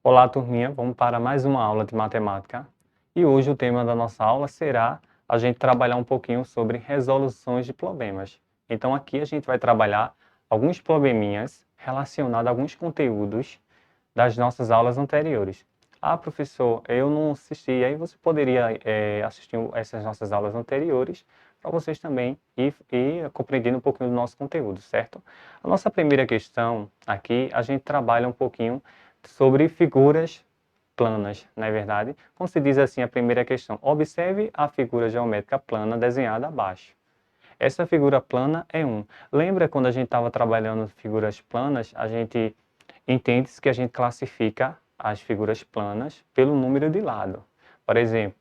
Olá, turminha. Vamos para mais uma aula de matemática. E hoje o tema da nossa aula será a gente trabalhar um pouquinho sobre resoluções de problemas. Então aqui a gente vai trabalhar alguns probleminhas relacionados a alguns conteúdos das nossas aulas anteriores. Ah, professor, eu não assisti. Aí você poderia assistir essas nossas aulas anteriores para vocês também ir compreendendo um pouquinho do nosso conteúdo, certo? A nossa primeira questão aqui, a gente trabalha um pouquinho sobre figuras planas, não é verdade? Como se diz assim a primeira questão, observe a figura geométrica plana desenhada abaixo. Essa figura plana é 1. Lembra quando a gente estava trabalhando figuras planas, a gente entende que a gente classifica as figuras planas pelo número de lado. Por exemplo,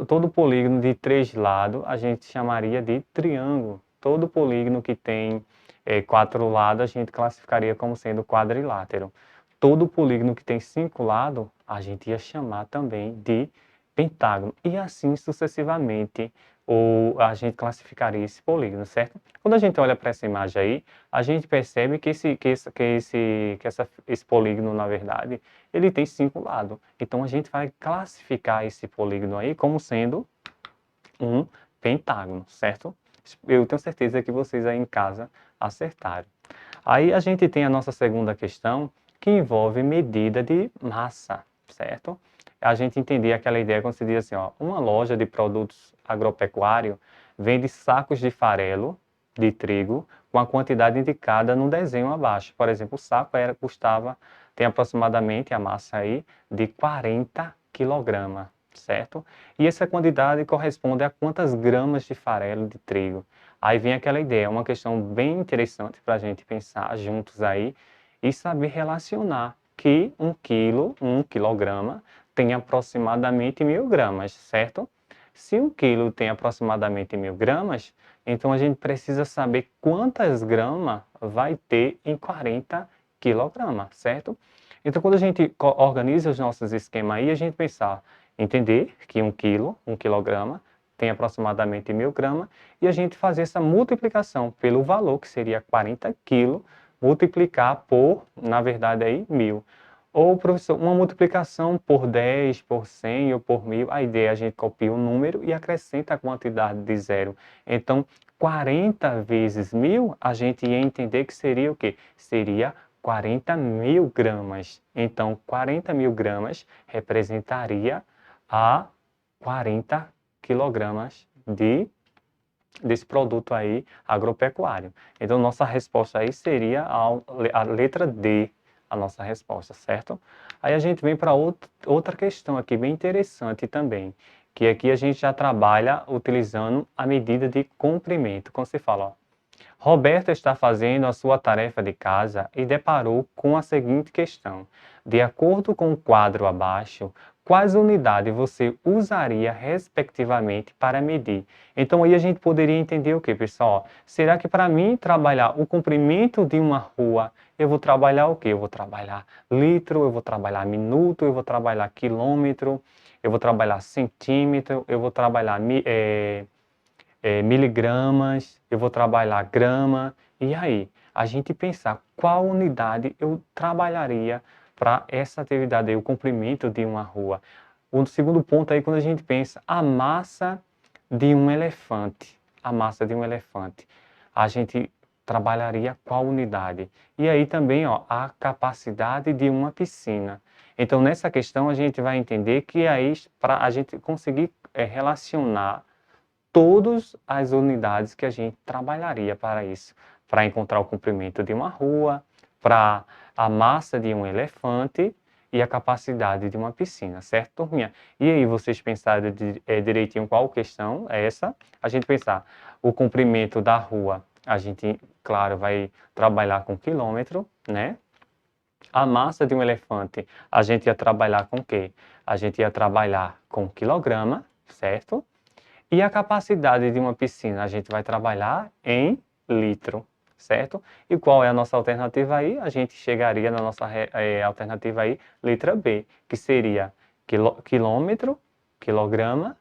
todo polígono de 3 lados a gente chamaria de triângulo. Todo polígono que tem 4 lados a gente classificaria como sendo quadrilátero. Todo polígono que tem 5 lados a gente ia chamar também de pentágono. E assim sucessivamente, ou a gente classificaria esse polígono, certo? Quando a gente olha para essa imagem aí, a gente percebe que esse polígono, na verdade, ele tem 5 lados. Então a gente vai classificar esse polígono aí como sendo um pentágono, certo? Eu tenho certeza que vocês aí em casa acertaram. Aí a gente tem a nossa segunda questão, que envolve medida de massa, certo? A gente entender aquela ideia quando se diz assim, ó, uma loja de produtos agropecuários vende sacos de farelo de trigo com a quantidade indicada no desenho abaixo. Por exemplo, o saco tem aproximadamente a massa aí de 40 quilogramas, certo? E essa quantidade corresponde a quantas gramas de farelo de trigo. Aí vem aquela ideia, uma questão bem interessante para a gente pensar juntos aí e saber relacionar que 1 quilograma tem aproximadamente 1.000 gramas, certo? Se 1 quilo tem aproximadamente 1.000 gramas, então a gente precisa saber quantas gramas vai ter em 40 quilogramas, certo? Então quando a gente organiza os nossos esquemas aí, a gente pensar, entender que 1 quilograma, tem aproximadamente 1.000 gramas, e a gente fazer essa multiplicação pelo valor, que seria 40 quilos, multiplicar por, na verdade, aí, 1.000. Ou, professor, uma multiplicação por 10, por 100 ou por 1.000, a ideia é a gente copia o número e acrescenta a quantidade de zero. Então, 40 vezes 1.000, a gente ia entender que seria o quê? Seria 40.000 gramas. Então, 40.000 gramas representaria a 40 quilogramas desse produto aí agropecuário. Então, nossa resposta aí seria a letra D, a nossa resposta, certo? Aí a gente vem para outra questão aqui, bem interessante também, que aqui a gente já trabalha utilizando a medida de comprimento. Como se fala, ó, Roberto está fazendo a sua tarefa de casa e deparou com a seguinte questão. De acordo com o quadro abaixo, quais unidades você usaria respectivamente para medir? Então aí a gente poderia entender o que, pessoal? Será que para mim trabalhar o comprimento de uma rua, eu vou trabalhar o quê? Eu vou trabalhar litro, eu vou trabalhar minuto, eu vou trabalhar quilômetro, eu vou trabalhar centímetro, eu vou trabalhar miligramas, eu vou trabalhar grama, e aí? A gente pensar qual unidade eu trabalharia para essa atividade aí, o comprimento de uma rua. O segundo ponto aí, quando a gente pensa a massa de um elefante, a massa de um elefante, a gente trabalharia qual unidade? E aí também, ó, a capacidade de uma piscina. Então, nessa questão, a gente vai entender que aí, para a gente conseguir relacionar todas as unidades que a gente trabalharia para isso, para encontrar o comprimento de uma rua, para a massa de um elefante e a capacidade de uma piscina, certo, turminha? E aí, vocês pensaram direitinho qual questão é essa? A gente pensar o comprimento da rua, a gente, claro, vai trabalhar com quilômetro, né? A massa de um elefante, a gente ia trabalhar com o quê? A gente ia trabalhar com quilograma, certo? E a capacidade de uma piscina, a gente vai trabalhar em litro, certo? E qual é a nossa alternativa aí? A gente chegaria na nossa alternativa aí, letra B, que seria quilômetro, quilograma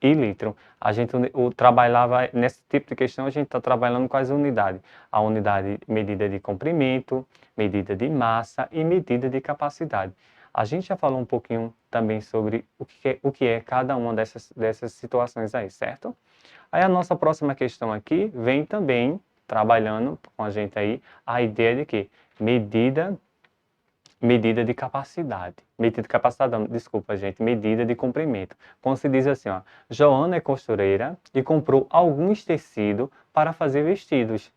e litro. A gente trabalhava, nesse tipo de questão, a gente está trabalhando com as unidades. A unidade medida de comprimento, medida de massa e medida de capacidade. A gente já falou um pouquinho também sobre o que é cada uma dessas situações aí, certo? Aí a nossa próxima questão aqui vem também trabalhando com a gente aí a ideia de que medida de capacidade. Medida de capacidade, não, desculpa, gente, medida de comprimento. Quando se diz assim, ó, Joana é costureira e comprou alguns tecidos para fazer vestidos.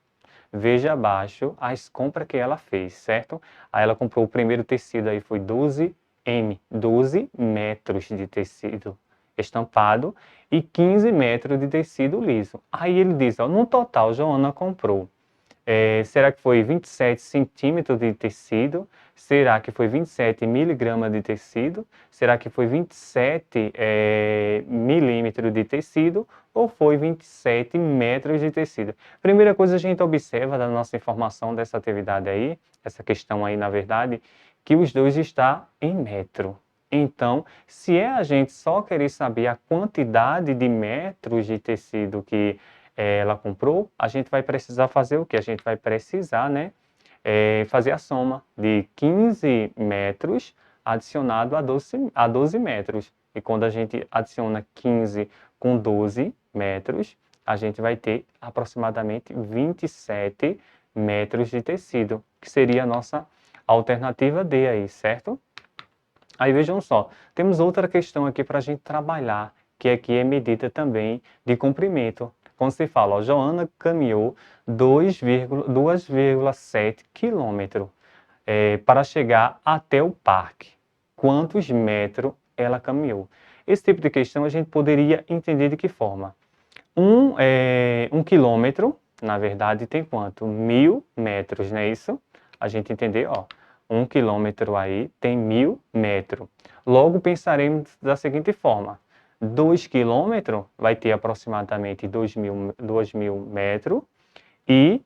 Veja abaixo as compras que ela fez, certo? Aí ela comprou o primeiro tecido aí foi 12 metros de tecido estampado e 15 metros de tecido liso. Aí ele diz, ó, no total, Joana comprou. Será que foi 27 centímetros de tecido? Será que foi 27 miligramas de tecido? Será que foi 27 milímetros de tecido? Ou foi 27 metros de tecido? Primeira coisa a gente observa da nossa informação dessa atividade aí, essa questão aí, na verdade, que os dois estão em metro. Então, se a gente só querer saber a quantidade de metros de tecido que ela comprou, a gente vai precisar fazer o quê? A gente vai precisar, né, fazer a soma de 15 metros adicionado a 12 metros. E quando a gente adiciona 15 com 12 metros, a gente vai ter aproximadamente 27 metros de tecido, que seria a nossa alternativa D aí, certo? Aí vejam só, temos outra questão aqui para a gente trabalhar, que aqui é medida também de comprimento. Quando se fala, ó, Joana caminhou 2,7 quilômetros para chegar até o parque. Quantos metros ela caminhou? Esse tipo de questão a gente poderia entender de que forma? Um quilômetro, na verdade, tem quanto? 1.000 metros, não é isso? A gente entender, ó, 1 quilômetro aí tem 1.000 metros. Logo, pensaremos da seguinte forma. 2 quilômetros vai ter aproximadamente 2.000 metros e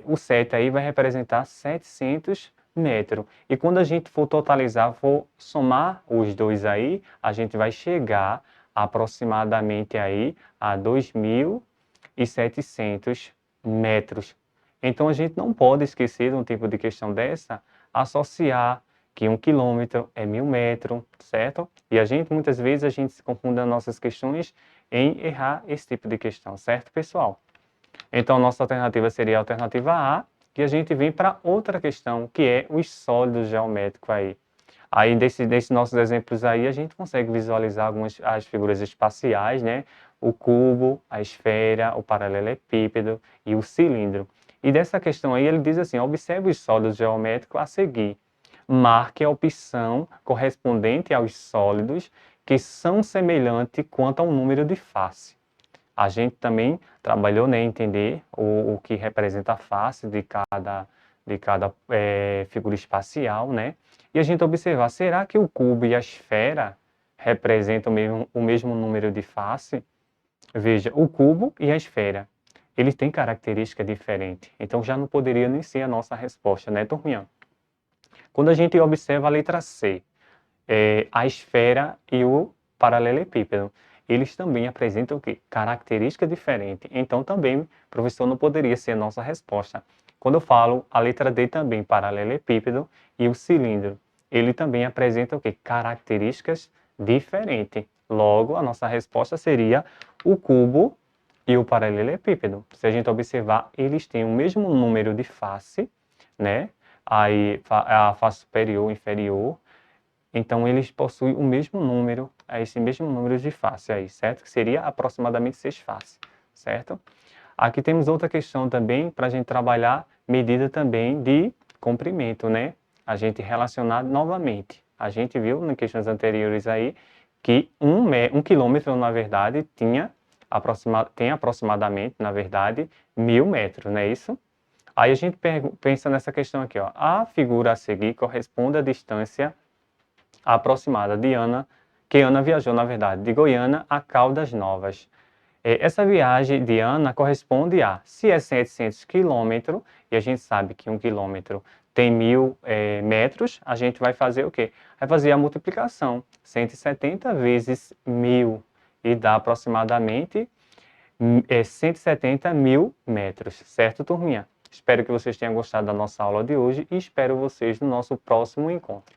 o 7 aí vai representar 700 metros. E quando a gente for totalizar, for somar os dois aí, a gente vai chegar aproximadamente aí a 2.700 metros. Então a gente não pode esquecer de um tipo de questão dessa, associar que 1 quilômetro é 1.000 metros, certo? E a gente, muitas vezes, a gente se confunde nas nossas questões em errar esse tipo de questão, certo, pessoal? Então, nossa alternativa seria a alternativa A, e a gente vem para outra questão, que é os sólidos geométricos aí. Aí, desses nossos exemplos aí, a gente consegue visualizar as figuras espaciais, né? O cubo, a esfera, o paralelepípedo e o cilindro. E dessa questão aí, ele diz assim, observe os sólidos geométricos a seguir. Marque a opção correspondente aos sólidos que são semelhantes quanto ao número de face. A gente também trabalhou, né, entender o que representa a face de cada figura espacial, né? E a gente observar, será que o cubo e a esfera representam o mesmo número de face? Veja, o cubo e a esfera, eles têm característica diferente. Então já não poderia nem ser a nossa resposta, né, turminha? Quando a gente observa a letra C, a esfera e o paralelepípedo, eles também apresentam o quê? Característica diferente. Então também, professor, não poderia ser a nossa resposta. Quando eu falo a letra D também, paralelepípedo e o cilindro, ele também apresenta o quê? Características diferentes. Logo, a nossa resposta seria o cubo e o paralelepípedo. Se a gente observar, eles têm o mesmo número de face, né? Aí a face superior e inferior, então eles possuem o mesmo número, esse mesmo número de face aí, certo? Que seria aproximadamente 6 faces, certo? Aqui temos outra questão também para a gente trabalhar medida também de comprimento, né? A gente relacionar novamente. A gente viu em questões anteriores aí que 1 quilômetro, na verdade, tem aproximadamente, na verdade, 1.000 metros, não é isso? Aí a gente pensa nessa questão aqui, ó. A figura a seguir corresponde à distância aproximada de Ana, que Ana viajou, na verdade, de Goiânia a Caldas Novas. Essa viagem de Ana corresponde a, se é 700 quilômetros, e a gente sabe que 1 quilômetro tem 1.000 metros, a gente vai fazer o quê? Vai fazer a multiplicação, 170 vezes 1.000, e dá aproximadamente 170 mil metros, certo, turminha? Espero que vocês tenham gostado da nossa aula de hoje e espero vocês no nosso próximo encontro.